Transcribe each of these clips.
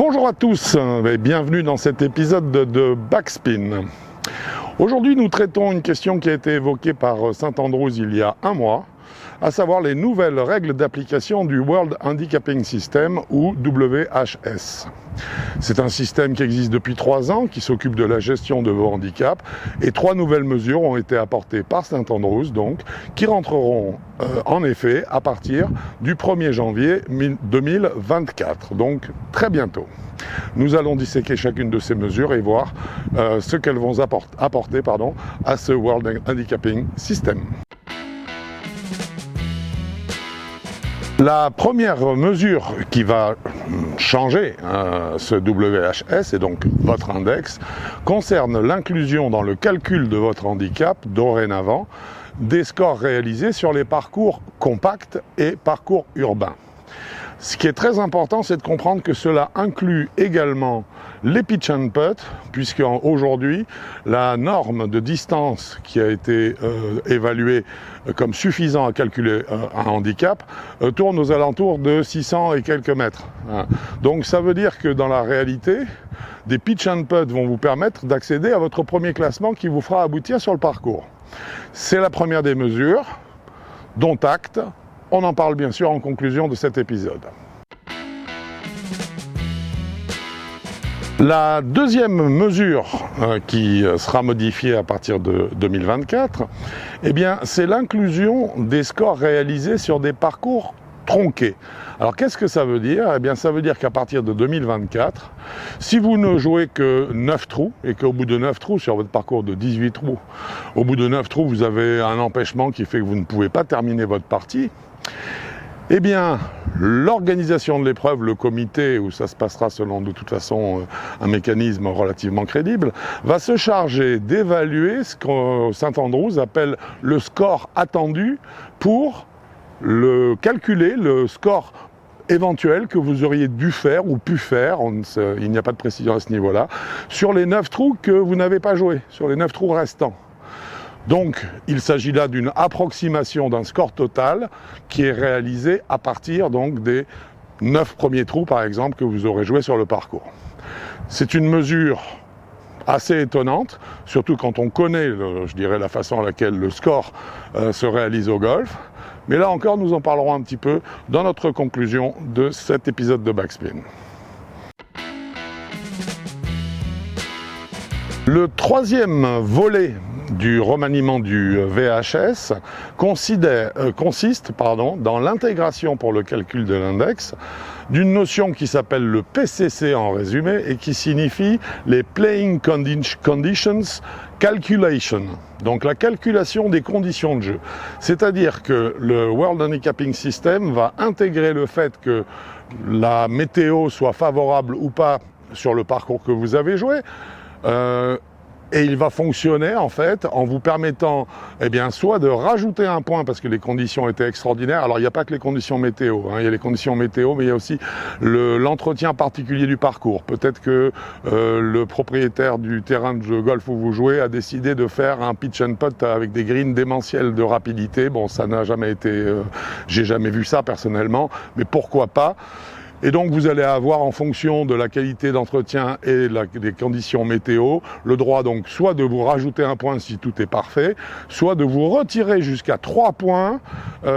Bonjour à tous et bienvenue dans cet épisode de Backspin. Aujourd'hui, nous traitons une question qui a été évoquée par St Andrews il y a un mois, à savoir les nouvelles règles d'application du World Handicapping System ou WHS. C'est un système qui existe depuis 3 ans, qui s'occupe de la gestion de vos handicaps, et 3 nouvelles mesures ont été apportées par St Andrews, donc, qui rentreront en effet à partir du 1er janvier 2024, donc très bientôt. Nous allons disséquer chacune de ces mesures et voir ce qu'elles vont apporter à ce World Handicapping System. La première mesure qui va changer ce WHS, et donc votre index, concerne l'inclusion dans le calcul de votre handicap, dorénavant, des scores réalisés sur les parcours compacts et parcours urbains. Ce qui est très important, c'est de comprendre que cela inclut également les pitch and putt, puisque aujourd'hui, la norme de distance qui a été évaluée comme suffisant à calculer un handicap tourne aux alentours de 600 et quelques mètres. Donc ça veut dire que dans la réalité, des pitch and putt vont vous permettre d'accéder à votre premier classement qui vous fera aboutir sur le parcours. C'est la première des mesures, dont acte. On en parle bien sûr en conclusion de cet épisode. La deuxième mesure qui sera modifiée à partir de 2024, c'est l'inclusion des scores réalisés sur des parcours tronqués. Alors qu'est-ce que ça veut dire ? Ça veut dire qu'à partir de 2024, si vous ne jouez que 9 trous, et qu'au bout de 9 trous sur votre parcours de 18 trous, au bout de 9 trous vous avez un empêchement qui fait que vous ne pouvez pas terminer votre partie, l'organisation de l'épreuve, le comité, où ça se passera selon de toute façon un mécanisme relativement crédible, va se charger d'évaluer ce que St Andrews appelle le score attendu pour calculer le score éventuel que vous auriez dû faire ou pu faire, il n'y a pas de précision à ce niveau-là, sur les 9 trous que vous n'avez pas joués, sur les 9 trous restants. Donc, il s'agit là d'une approximation d'un score total qui est réalisé à partir donc des 9 premiers trous, par exemple, que vous aurez joué sur le parcours. C'est une mesure assez étonnante, surtout quand on connaît, la façon à laquelle le score se réalise au golf. Mais là encore, nous en parlerons un petit peu dans notre conclusion de cet épisode de Backspin. Le troisième volet du remaniement du VHS consiste dans l'intégration pour le calcul de l'index d'une notion qui s'appelle le PCC en résumé et qui signifie les Playing Conditions Calculation, donc la calculation des conditions de jeu. C'est-à-dire que le World Handicapping System va intégrer le fait que la météo soit favorable ou pas sur le parcours que vous avez joué, et il va fonctionner en fait en vous permettant soit de rajouter un point parce que les conditions étaient extraordinaires. Alors il n'y a pas que les conditions météo, il y a les conditions météo, mais il y a aussi l'entretien particulier du parcours. Peut-être que le propriétaire du terrain de golf où vous jouez a décidé de faire un pitch and putt avec des greens démentiels de rapidité. Bon, ça n'a jamais été, j'ai jamais vu ça personnellement, mais pourquoi pas ? Et donc vous allez avoir, en fonction de la qualité d'entretien et des conditions météo, le droit donc soit de vous rajouter un point si tout est parfait, soit de vous retirer jusqu'à 3 points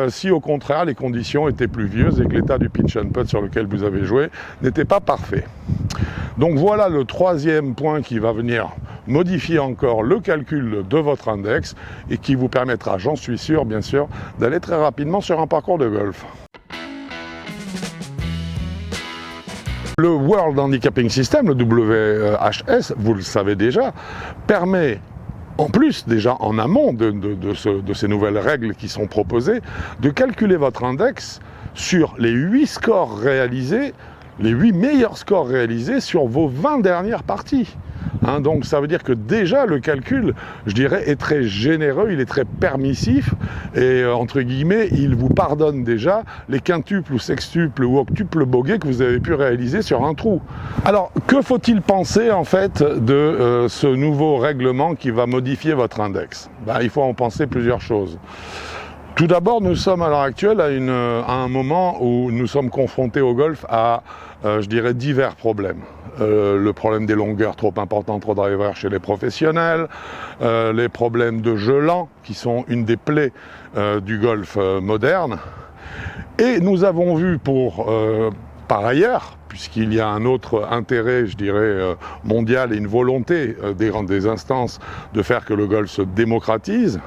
si au contraire les conditions étaient pluvieuses et que l'état du pitch and putt sur lequel vous avez joué n'était pas parfait. Donc voilà le troisième point qui va venir modifier encore le calcul de votre index et qui vous permettra, j'en suis sûr bien sûr, d'aller très rapidement sur un parcours de golf. Le World Handicapping System, le WHS, vous le savez déjà, permet, en plus déjà en amont de ces nouvelles règles qui sont proposées, de calculer votre index sur les 8 scores réalisés, les 8 meilleurs scores réalisés sur vos 20 dernières parties. Donc ça veut dire que déjà le calcul, est très généreux, il est très permissif et entre guillemets, il vous pardonne déjà les quintuples ou sextuples ou octuples bogeys que vous avez pu réaliser sur un trou. Alors que faut-il penser en fait de ce nouveau règlement qui va modifier votre index ? Il faut en penser plusieurs choses. Tout d'abord, nous sommes à l'heure actuelle à un moment où nous sommes confrontés au golf à, je dirais, divers problèmes. Le problème des longueurs trop importantes au driver chez les professionnels, les problèmes de jeu lent, qui sont une des plaies du golf moderne. Et nous avons vu par ailleurs, puisqu'il y a un autre intérêt, je dirais, mondial et une volonté des instances de faire que le golf se démocratise,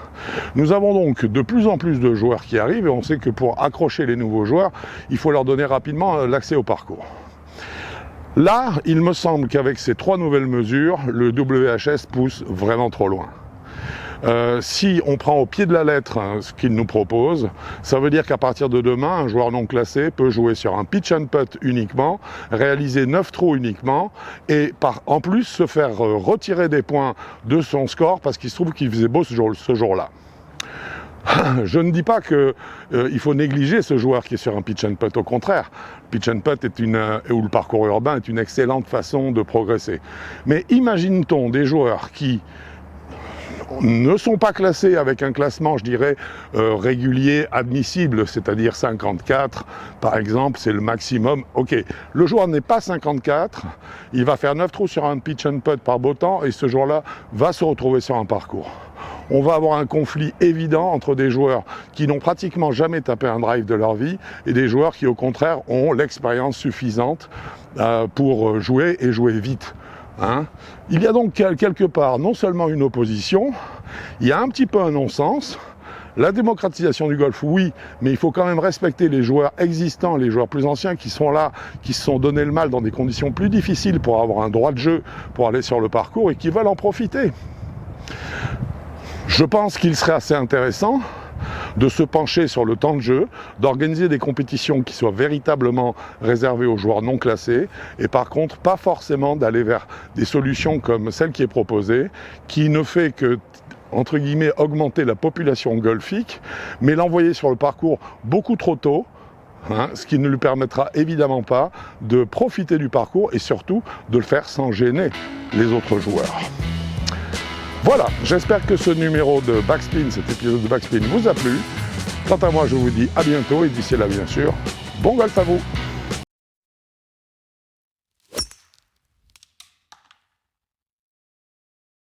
nous avons donc de plus en plus de joueurs qui arrivent et on sait que pour accrocher les nouveaux joueurs, il faut leur donner rapidement l'accès au parcours. Là, il me semble qu'avec ces 3 nouvelles mesures, le WHS pousse vraiment trop loin. Si on prend au pied de la lettre ce qu'il nous propose, ça veut dire qu'à partir de demain, un joueur non classé peut jouer sur un pitch and putt uniquement, réaliser 9 trous uniquement et en plus se faire retirer des points de son score parce qu'il se trouve qu'il faisait beau ce jour-là. Je ne dis pas qu'il faut négliger ce joueur qui est sur un pitch and putt, au contraire. Pitch and putt ou le parcours urbain est une excellente façon de progresser. Mais imagine-t-on des joueurs qui ne sont pas classés avec un classement, je dirais, régulier, admissible, c'est-à-dire 54, par exemple, c'est le maximum. Ok, le joueur n'est pas 54, il va faire 9 trous sur un pitch and putt par beau temps et ce jour-là va se retrouver sur un parcours. On va avoir un conflit évident entre des joueurs qui n'ont pratiquement jamais tapé un drive de leur vie et des joueurs qui, au contraire, ont l'expérience suffisante pour jouer et jouer vite. Il y a donc quelque part non seulement une opposition, il y a un petit peu un non-sens. La démocratisation du golf, oui, mais il faut quand même respecter les joueurs existants, les joueurs plus anciens qui sont là, qui se sont donné le mal dans des conditions plus difficiles pour avoir un droit de jeu, pour aller sur le parcours et qui veulent en profiter. Je pense qu'il serait assez intéressant de se pencher sur le temps de jeu, d'organiser des compétitions qui soient véritablement réservées aux joueurs non classés, et par contre pas forcément d'aller vers des solutions comme celle qui est proposée, qui ne fait que, entre guillemets, augmenter la population golfique, mais l'envoyer sur le parcours beaucoup trop tôt, ce qui ne lui permettra évidemment pas de profiter du parcours et surtout de le faire sans gêner les autres joueurs. Voilà, j'espère que ce numéro de Backspin, cet épisode de Backspin vous a plu. Quant à moi, je vous dis à bientôt et d'ici là, bien sûr, bon golf à vous!